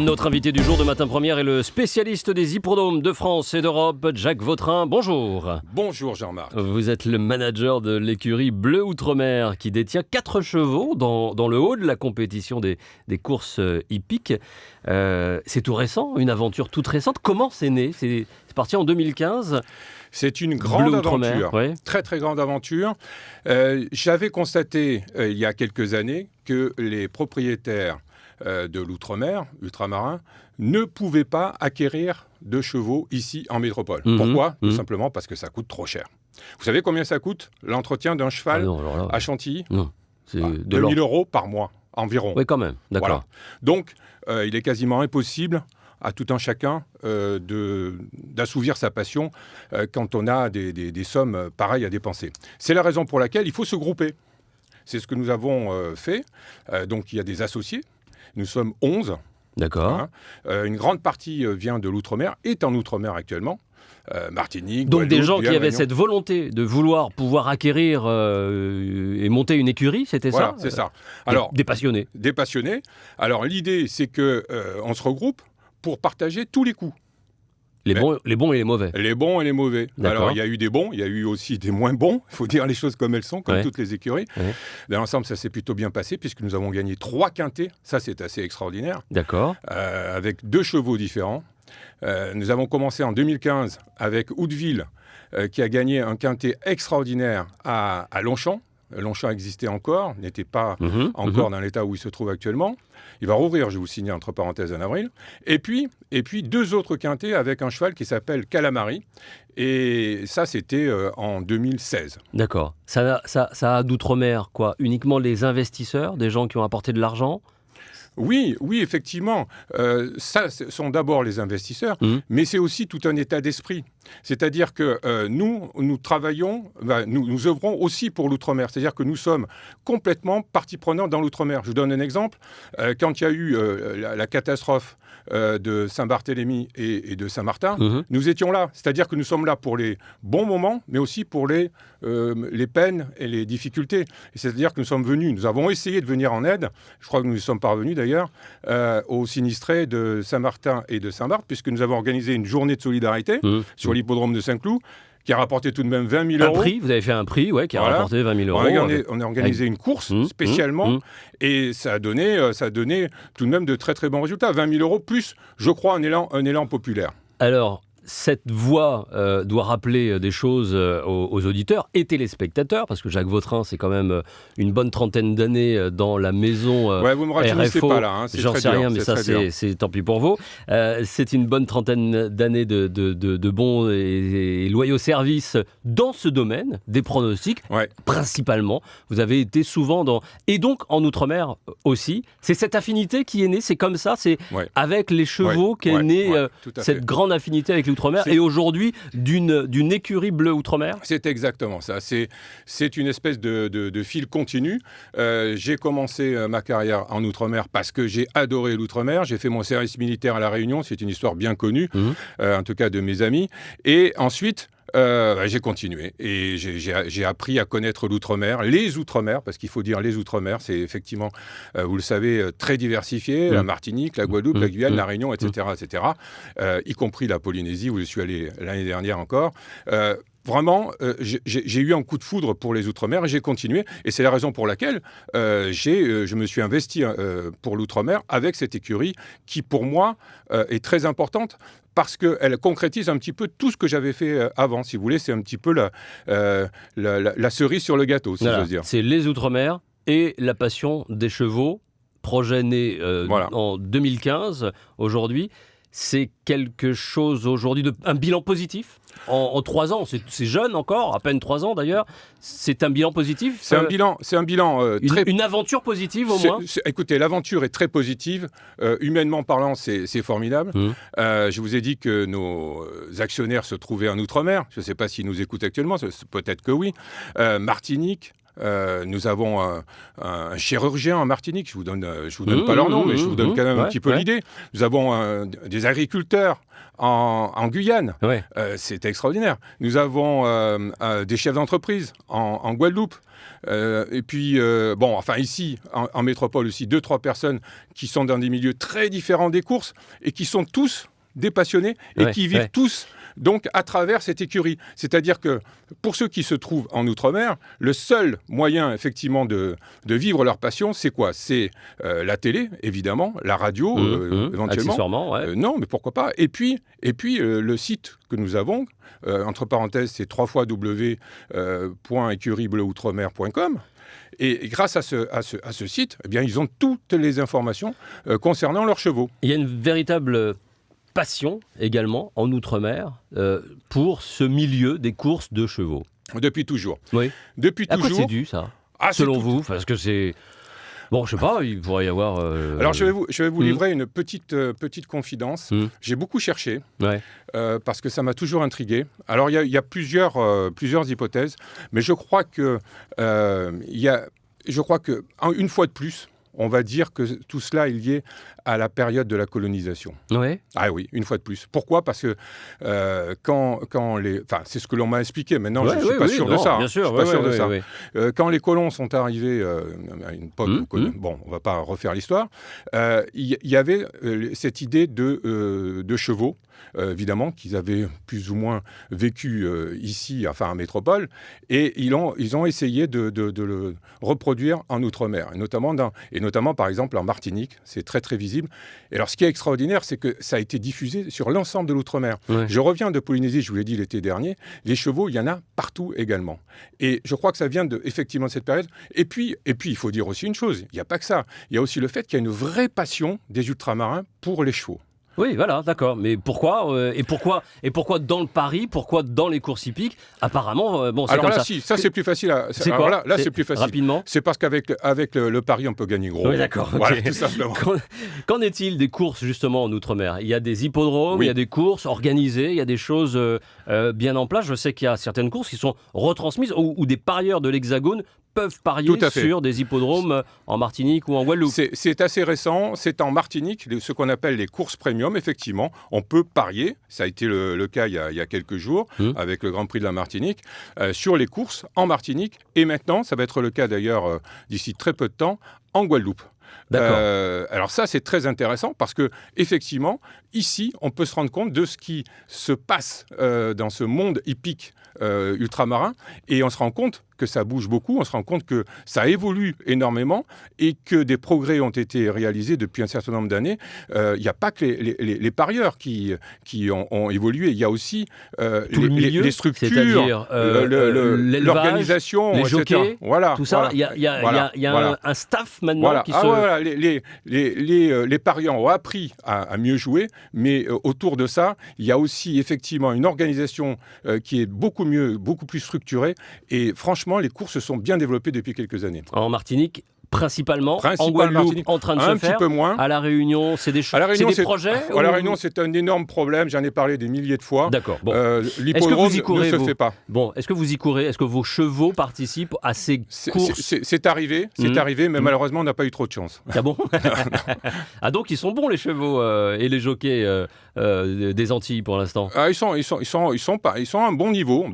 Notre invité du jour de Matin Première est le spécialiste des hippodromes de France et d'Europe, Jacques Vautrin. Bonjour. Bonjour Jean-Marc. Vous êtes le manager de l'écurie Bleu Outremer qui détient 4 chevaux dans le haut de la compétition des courses hippiques. C'est tout récent, une aventure toute récente. Comment c'est né ? C'est parti en 2015. C'est une grande aventure, ouais. Très très grande aventure. J'avais constaté il y a quelques années que les propriétaires de l'Outremer, ultramarins, ne pouvaient pas acquérir de chevaux ici en métropole. Pourquoi ? Tout simplement parce que ça coûte trop cher. Vous savez combien ça coûte l'entretien d'un cheval à Chantilly ? Non, c'est 2 000 € par mois environ. Oui, quand même, d'accord. Voilà. Donc, il est quasiment impossible à tout un chacun d'assouvir sa passion quand on a des sommes pareilles à dépenser. C'est la raison pour laquelle il faut se grouper. C'est ce que nous avons fait. Donc, il y a des associés. Nous sommes 11. D'accord. Une grande partie vient de l'Outremer, est en Outre-mer actuellement. Martinique, donc Guadeloupe, des gens qui avaient Réunion. cette volonté de vouloir pouvoir acquérir et monter une écurie, c'était Voilà, ça ? c'est ça. Alors, des passionnés. Des passionnés. Alors l'idée, c'est qu'on se regroupe pour partager tous les coûts. Les bons et les mauvais. Les bons et les mauvais. D'accord. Alors, il y a eu des bons, il y a eu aussi des moins bons. Il faut dire les choses comme elles sont, comme toutes les écuries. Ouais. Dans l'ensemble, ça s'est plutôt bien passé puisque nous avons gagné 3 quintets. Ça, c'est assez extraordinaire. D'accord. Avec 2 chevaux différents. Nous avons commencé en 2015 avec Houteville, qui a gagné un quintet extraordinaire à Longchamp. Longchamp existait encore, n'était pas encore dans l'état où il se trouve actuellement. Il va rouvrir, je vous signale entre parenthèses, en avril. Et puis 2 autres quintets avec un cheval qui s'appelle Calamari. Et ça, c'était en 2016. D'accord. Ça a d'outre-mer, quoi ? Uniquement les investisseurs, des gens qui ont apporté de l'argent ? Oui, effectivement. Ça, ce sont d'abord les investisseurs, mais c'est aussi tout un état d'esprit. C'est-à-dire que nous travaillons, nous œuvrons aussi pour l'Outre-mer. C'est-à-dire que nous sommes complètement partie prenante dans l'Outre-mer. Je vous donne un exemple. Quand il y a eu la catastrophe de Saint-Barthélemy et de Saint-Martin, nous étions là. C'est-à-dire que nous sommes là pour les bons moments, mais aussi pour les peines et les difficultés. Et c'est-à-dire que nous sommes venus, nous avons essayé de venir en aide. Je crois que nous y sommes parvenus d'ailleurs aux sinistrés de Saint-Martin et de Saint-Barth, puisque nous avons organisé une journée de solidarité sur l'hippodrome de Saint-Cloud, qui a rapporté tout de même 20 000 €. Un prix, vous avez fait un prix, qui a rapporté 20 000 €. On a organisé une course spécialement, et ça a donné tout de même de très très bons résultats. 20 000 € plus, je crois, un élan populaire. Alors, cette voix doit rappeler des choses aux auditeurs et téléspectateurs, parce que Jacques Vautrin, c'est quand même une bonne trentaine d'années dans la maison vous me rajeunissez RFO. pas là, c'est J'en très sais dur, rien, mais ça, dur. c'est tant pis pour vous. C'est une bonne trentaine d'années de bons et loyaux services dans ce domaine, des pronostics, principalement. Vous avez été souvent dans... Et donc, en Outre-mer aussi, c'est cette affinité qui est née, c'est comme ça, c'est avec les chevaux qu'est née cette grande affinité avec l'Outre-mer, et aujourd'hui d'une écurie Bleu Outremer. C'est exactement ça. C'est une espèce de fil continu. J'ai commencé ma carrière en Outre-mer parce que j'ai adoré l'Outre-mer. J'ai fait mon service militaire à La Réunion. C'est une histoire bien connue, en tout cas de mes amis. Et ensuite... j'ai continué et j'ai appris à connaître l'Outre-mer, les Outre-mer, parce qu'il faut dire les Outre-mer, c'est effectivement, vous le savez, très diversifié, la Martinique, la Guadeloupe, la Guyane, la Réunion, etc., y compris la Polynésie, où je suis allé l'année dernière encore. Vraiment, j'ai eu un coup de foudre pour les Outre-mer et j'ai continué. Et c'est la raison pour laquelle je me suis investi pour l'Outre-mer avec cette écurie qui, pour moi, est très importante parce qu'elle concrétise un petit peu tout ce que j'avais fait avant. Si vous voulez, c'est un petit peu la cerise sur le gâteau, si j'ose dire. C'est les Outre-mer et la passion des chevaux, projet né en 2015, aujourd'hui. C'est quelque chose aujourd'hui, un bilan positif en 3 ans, c'est jeune encore, à peine 3 ans d'ailleurs, c'est un bilan positif. C'est un bilan très... Une aventure positive au moins. Écoutez, l'aventure est très positive, humainement parlant c'est formidable. Je vous ai dit que nos actionnaires se trouvaient en Outre-mer, je ne sais pas s'ils nous écoutent actuellement, peut-être que oui. Martinique, nous avons un chirurgien en Martinique, je vous donne pas leur nom, mais je vous donne quand même un petit peu l'idée. Nous avons des agriculteurs en Guyane, c'est extraordinaire. Nous avons des chefs d'entreprise en Guadeloupe. Et puis, ici, en métropole aussi, 2-3 personnes qui sont dans des milieux très différents des courses et qui sont tous des passionnés et qui vivent tous donc à travers cette écurie. C'est-à-dire que pour ceux qui se trouvent en Outre-mer, le seul moyen effectivement de vivre leur passion, c'est quoi ? C'est la télé, évidemment, la radio, éventuellement. Accessoirement, non, mais pourquoi pas ? Et puis le site que nous avons, entre parenthèses, c'est www.écuriebleuoutremer.com. Et grâce à ce site, eh bien, ils ont toutes les informations concernant leurs chevaux. Il y a une véritable passion également en Outre-mer pour ce milieu des courses de chevaux. Depuis toujours. Oui. Depuis toujours. À quoi c'est dû, ça, selon vous ? Parce que c'est... Bon, je sais pas, il pourrait y avoir... Alors, je vais vous livrer une petite confidence. J'ai beaucoup cherché, parce que ça m'a toujours intrigué. Alors, il y a plusieurs hypothèses, mais je crois que une fois de plus, on va dire que tout cela est lié à la période de la colonisation. Oui. Ah oui, une fois de plus. Pourquoi ? Parce que c'est ce que l'on m'a expliqué. Maintenant, je ne suis pas sûr de ça. Bien sûr, quand les colons sont arrivés à une époque, on ne va pas refaire l'histoire, il y avait cette idée de chevaux, évidemment, qu'ils avaient plus ou moins vécu ici, enfin en métropole, et ils ont essayé de le reproduire en Outre-mer, et notamment par exemple en Martinique, c'est très très visible. Et alors ce qui est extraordinaire, c'est que ça a été diffusé sur l'ensemble de l'Outre-mer. Je reviens de Polynésie, je vous l'ai dit l'été dernier, les chevaux, il y en a partout également. Et je crois que ça vient effectivement de cette période. Et puis il faut dire aussi une chose, il n'y a pas que ça, il y a aussi le fait qu'il y a une vraie passion des ultramarins pour les chevaux. Oui, voilà, d'accord. Mais pourquoi et pourquoi dans le pari ? Pourquoi dans les courses hippiques ? Apparemment, c'est alors comme là, ça. Ça c'est plus facile. C'est quoi ? Là, c'est plus facile. Rapidement. C'est parce qu'avec le pari, on peut gagner gros. Oui, d'accord. Voilà, tout simplement. Qu'en est-il des courses justement en Outre-mer ? Il y a des hippodromes, il y a des courses organisées, il y a des choses bien en place. Je sais qu'il y a certaines courses qui sont retransmises où des parieurs de l'Hexagone peuvent parier sur des hippodromes en Martinique ou en Guadeloupe. C'est assez récent, c'est en Martinique, ce qu'on appelle les courses premium, effectivement. On peut parier, ça a été le cas il y a quelques jours, avec le Grand Prix de la Martinique, sur les courses en Martinique. Et maintenant, ça va être le cas d'ailleurs d'ici très peu de temps, en Guadeloupe. Alors ça, c'est très intéressant parce que effectivement, ici, on peut se rendre compte de ce qui se passe dans ce monde hippique ultramarin, et on se rend compte que ça bouge beaucoup, on se rend compte que ça évolue énormément et que des progrès ont été réalisés depuis un certain nombre d'années. Il n'y a pas que les parieurs qui ont évolué, il y a aussi les structures, c'est-à-dire l'organisation, les jockeys, voilà, tout ça. Il y a un staff maintenant qui se... Les parieurs ont appris à mieux jouer, mais autour de ça, il y a aussi effectivement une organisation qui est beaucoup plus structurée, et franchement, les courses se sont bien développées depuis quelques années. En Martinique, principalement en Guadeloupe, en train de se faire. Un petit peu moins. À La Réunion, c'est des projets À La Réunion, c'est un énorme problème. J'en ai parlé des milliers de fois. D'accord. Bon. L'hippodrome ne se fait pas. Bon, est-ce que vous y courez ? Est-ce que vos chevaux participent à ces courses ? C'est arrivé, mais malheureusement, on n'a pas eu trop de chance. Ah bon ? Ah, donc ils sont bons, les chevaux et les jockeys des Antilles pour l'instant. Ils sont à un bon niveau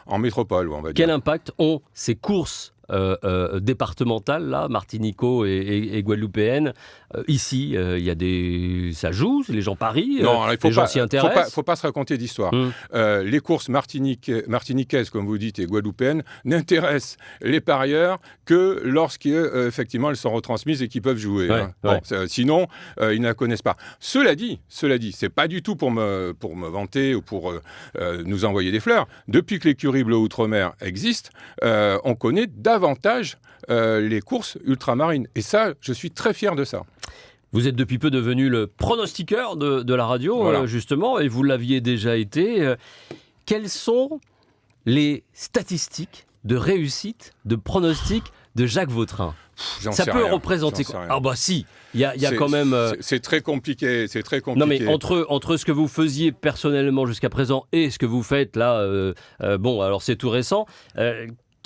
en métropole, on va dire. Quel impact ont ces courses départementales, là, martinico et guadeloupéennes? Ici, ça joue, les gens parient, les gens s'y intéressent. Faut pas se raconter d'histoire. Les courses martiniquaises, comme vous dites, et guadeloupéennes, n'intéressent les parieurs que lorsqu'effectivement elles sont retransmises et qu'ils peuvent jouer. Sinon, ils ne la connaissent pas. Cela dit, c'est pas du tout pour me vanter ou pour nous envoyer des fleurs. Depuis que l'écurie Bleu Outre-mer existe, on connaît davantage les courses ultramarines. Et ça, je suis très fier de ça. Vous êtes depuis peu devenu le pronostiqueur de la radio, justement, et vous l'aviez déjà été. Quelles sont les statistiques de réussite, de pronostic de Jacques Vautrin? Ça peut représenter quoi? Ah bah si, il y a quand même... C'est très compliqué, Non mais entre ce que vous faisiez personnellement jusqu'à présent et ce que vous faites là, alors c'est tout récent,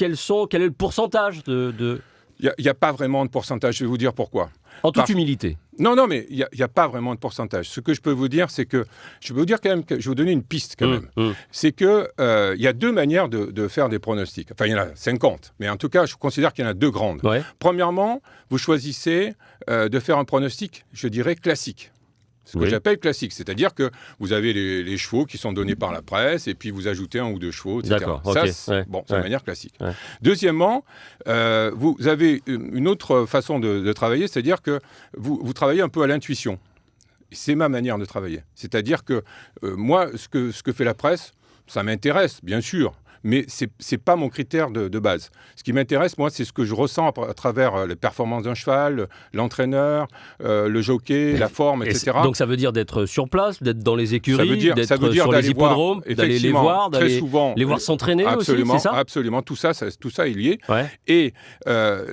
quel est le pourcentage de... Il n'y a pas vraiment de pourcentage, je vais vous dire pourquoi. En toute humilité. Non, mais il n'y a pas vraiment de pourcentage. Ce que je peux vous dire, c'est que... Je vais vous donner une piste quand même. C'est qu'il y a deux manières de faire des pronostics. Enfin, il y en a 50. Mais en tout cas, je considère qu'il y en a deux grandes. Ouais. Premièrement, vous choisissez de faire un pronostic, je dirais, classique. Ce que j'appelle classique, c'est-à-dire que vous avez les chevaux qui sont donnés par la presse et puis vous ajoutez 1 ou 2 chevaux, etc. D'accord, Ça, okay. c'est de manière classique. Ouais. Deuxièmement, vous avez une autre façon de travailler, c'est-à-dire que vous travaillez un peu à l'intuition. C'est ma manière de travailler. C'est-à-dire que moi, ce que fait la presse, ça m'intéresse, bien sûr. Mais ce n'est pas mon critère de base. Ce qui m'intéresse, moi, c'est ce que je ressens à travers les performances d'un cheval, l'entraîneur, le jockey, la forme, etc. Donc ça veut dire d'être sur place, d'être dans les écuries, d'être sur les hippodromes, d'aller les voir, d'aller les voir s'entraîner aussi, c'est ça ? Absolument, tout ça est lié. Ouais. Et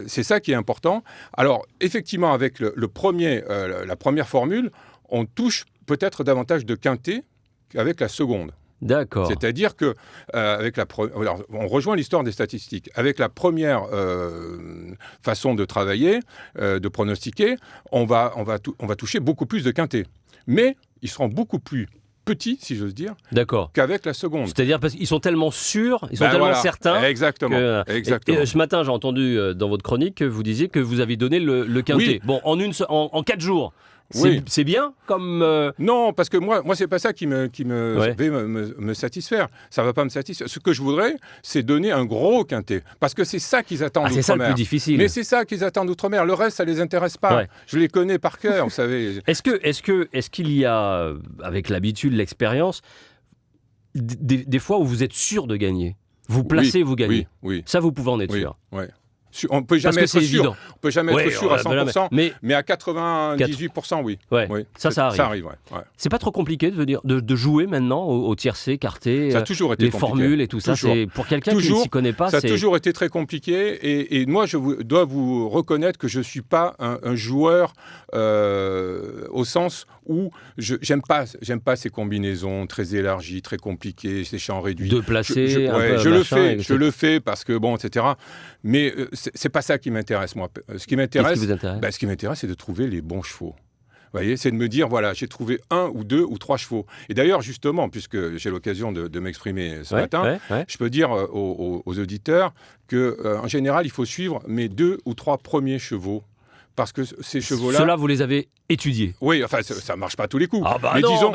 c'est ça qui est important. Alors, effectivement, avec la première formule, on touche peut-être davantage de quintet qu'avec la seconde. D'accord. C'est-à-dire que on rejoint l'histoire des statistiques. Avec la première façon de travailler, de pronostiquer, on va toucher beaucoup plus de quintés. Mais ils seront beaucoup plus petits, si j'ose dire, qu'avec la seconde. C'est-à-dire parce qu'ils sont tellement sûrs, ils sont tellement certains. Exactement. Et ce matin, j'ai entendu dans votre chronique que vous disiez que vous aviez donné le quintet. Oui. Bon, en 4 jours. C'est bien comme... Non, parce que moi c'est pas ça qui va me satisfaire. Ça va pas me satisfaire. Ce que je voudrais, c'est donner un gros quintet. Parce que c'est ça qu'ils attendent d'outre-mer. C'est ça le plus difficile. Mais c'est ça qu'ils attendent d'outre-mer. Le reste, ça les intéresse pas. Ouais. Je les connais par cœur, vous savez. Est-ce qu'il y a, avec l'habitude, l'expérience, des fois où vous êtes sûr de gagner ? Vous placez, vous gagnez. Oui. Ça, vous pouvez en être sûr. Oui. On ne peut jamais être sûr. On peut jamais être sûr à 100%, mais à 98%, oui. Ça arrive. Ça arrive, ouais. C'est pas trop compliqué de jouer maintenant au tiercé, quarté, ça a toujours été les compliqué. Formules et tout ça. C'est, pour quelqu'un qui ne s'y connaît pas, ça a toujours été très compliqué. Et moi, je dois vous reconnaître que je ne suis pas un joueur au sens où j'aime pas ces combinaisons très élargies, très compliquées, ces champs réduits. De placer je le fais parce que bon, etc. Mais c'est pas ça qui m'intéresse, moi. Ce qui m'intéresse, c'est de trouver les bons chevaux. Vous voyez, c'est de me dire, voilà, j'ai trouvé 1 ou 2 ou 3 chevaux. Et d'ailleurs, justement, puisque j'ai l'occasion de m'exprimer ce matin, je peux dire aux auditeurs qu'en général, il faut suivre mes 2 ou 3 premiers chevaux. Parce que ces chevaux-là... Ceux-là, vous les avez étudiés ? Oui, enfin, ça ne marche pas à tous les coups. Ah bah mais non, disons,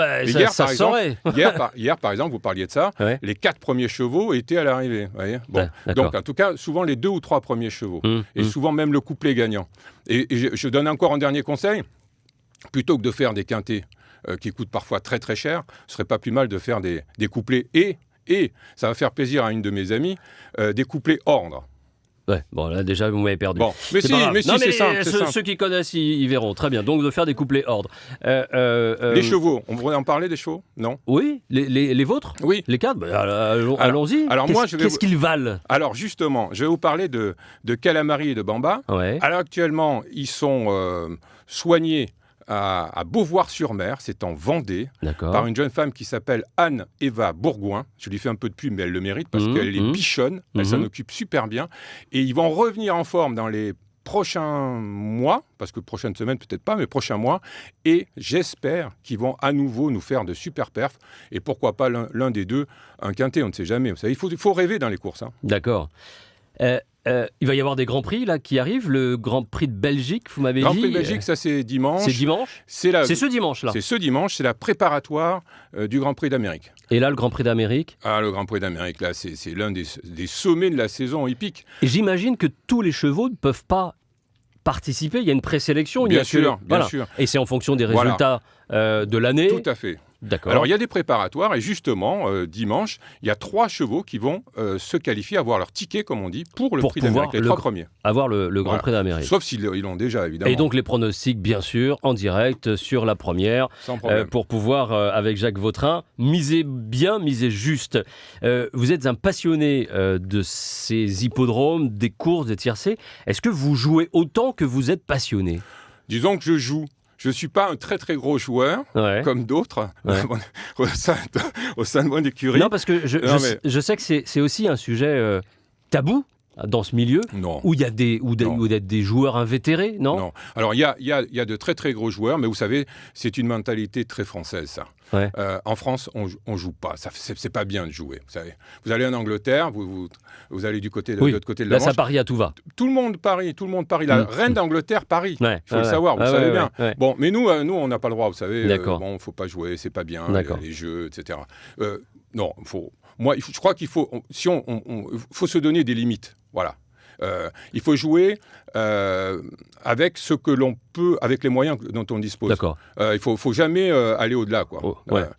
hier, par exemple, vous parliez de ça, les 4 premiers chevaux étaient à l'arrivée. Voyez, bon. Donc, en tout cas, souvent les 2 ou 3 premiers chevaux. Et souvent même le couplet gagnant. Et je donne encore un dernier conseil. Plutôt que de faire des quintets qui coûtent parfois très très cher, ce serait pas plus mal de faire des couplets et ça va faire plaisir à une de mes amies, des couplets ordre. Ouais, bon là déjà vous m'avez perdu. Bon, mais c'est simple. Ceux qui connaissent, ils verront. Très bien, donc de faire des couplets ordre. Les chevaux, on pourrait en parler des chevaux ? Non ? Oui, les vôtres ? Oui. Les 4 ? Allons-y. Alors qu'est-ce qu'ils valent ? Alors justement, je vais vous parler de Calamari et de Bamba. Ouais. Alors actuellement, ils sont soignés à Beauvoir-sur-Mer, c'est en Vendée, par une jeune femme qui s'appelle Anne-Eva Bourgoin. Je lui fais un peu de pub, mais elle le mérite parce qu'elle est bichonne, elle s'en occupe super bien. Et ils vont revenir en forme dans les prochains mois, parce que prochaine semaine peut-être pas, mais prochains mois. Et j'espère qu'ils vont à nouveau nous faire de super perfs. Et pourquoi pas l'un des deux, un quintet, on ne sait jamais. Vous savez, il faut rêver dans les courses. D'accord. Il va y avoir des Grands Prix là, qui arrivent. Le Grand Prix de Belgique, vous m'avez dit. Grand Prix de Belgique, ça c'est dimanche. C'est dimanche ? C'est ce dimanche-là. C'est ce dimanche, c'est la préparatoire du Grand Prix d'Amérique. Et là, le Grand Prix d'Amérique ? Le Grand Prix d'Amérique, là, c'est l'un des sommets de la saison hippique. Et j'imagine que tous les chevaux ne peuvent pas participer. Il y a une présélection. Bien sûr. Et c'est en fonction des résultats de l'année. Tout à fait. D'accord. Alors, il y a des préparatoires et justement, dimanche, il y a 3 chevaux qui vont se qualifier, avoir leur ticket, comme on dit, pour le Prix d'Amérique, les 3 premiers. Avoir le Grand Prix d'Amérique. Sauf s'ils l'ont déjà, évidemment. Et donc, les pronostics, bien sûr, en direct sur la première. Sans problème. Pour pouvoir, avec Jacques Vautrin, miser bien, miser juste. Vous êtes un passionné de ces hippodromes, des courses, des tiercés. Est-ce que vous jouez autant que vous êtes passionné ? Disons que je joue. Je ne suis pas un très très gros joueur, comme d'autres, au sein de mon écurie. Non, parce que je sais que c'est aussi un sujet tabou. dans ce milieu? Non. Où il y a des joueurs invétérés, non? Non. Alors, il y a de très, très gros joueurs, mais vous savez, c'est une mentalité très française, ça. Ouais. En France, on joue pas. C'est pas bien de jouer, vous savez. Vous allez en Angleterre, vous allez de l'autre côté de la Manche. Là, ça parie à tout va. Tout le monde parie. La reine d'Angleterre parie. Il faut le savoir, vous savez bien. Ouais. Bon, mais nous, on n'a pas le droit, vous savez. D'accord. Faut pas jouer, c'est pas bien, les jeux, etc. Non, je crois qu'il faut, faut se donner des limites. Voilà. Il faut jouer avec ce que l'on peut, avec les moyens dont on dispose. D'accord. Il faut jamais aller au-delà, quoi.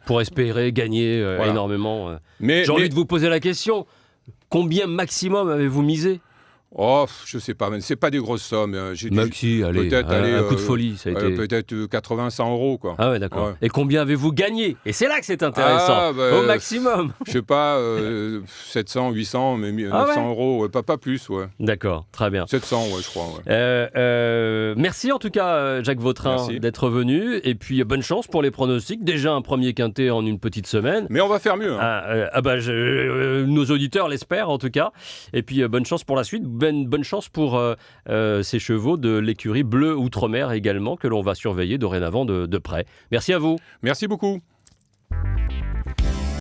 Pour espérer gagner énormément. J'ai envie de vous poser la question. Combien maximum avez-vous misé? Oh, je sais pas, mais c'est pas des grosses sommes. Maxi, allez, peut-être un coup de folie, ça a été... peut-être 80, 100 euros, quoi. Ah ouais, d'accord. Ouais. Et combien avez-vous gagné? Et c'est là que c'est intéressant, au maximum. Je sais pas, 700, 800, mais 900 euros, pas plus, ouais. D'accord, très bien. 700, je crois, merci en tout cas, Jacques Vautrin, d'être venu. Et puis, bonne chance pour les pronostics. Déjà un premier quintet en une petite semaine. Mais on va faire mieux. Nos auditeurs l'espèrent, en tout cas. Et puis, bonne chance pour la suite. Bonne chance pour ces chevaux de l'écurie Bleu Outre-mer également, que l'on va surveiller dorénavant de près. Merci à vous. Merci beaucoup.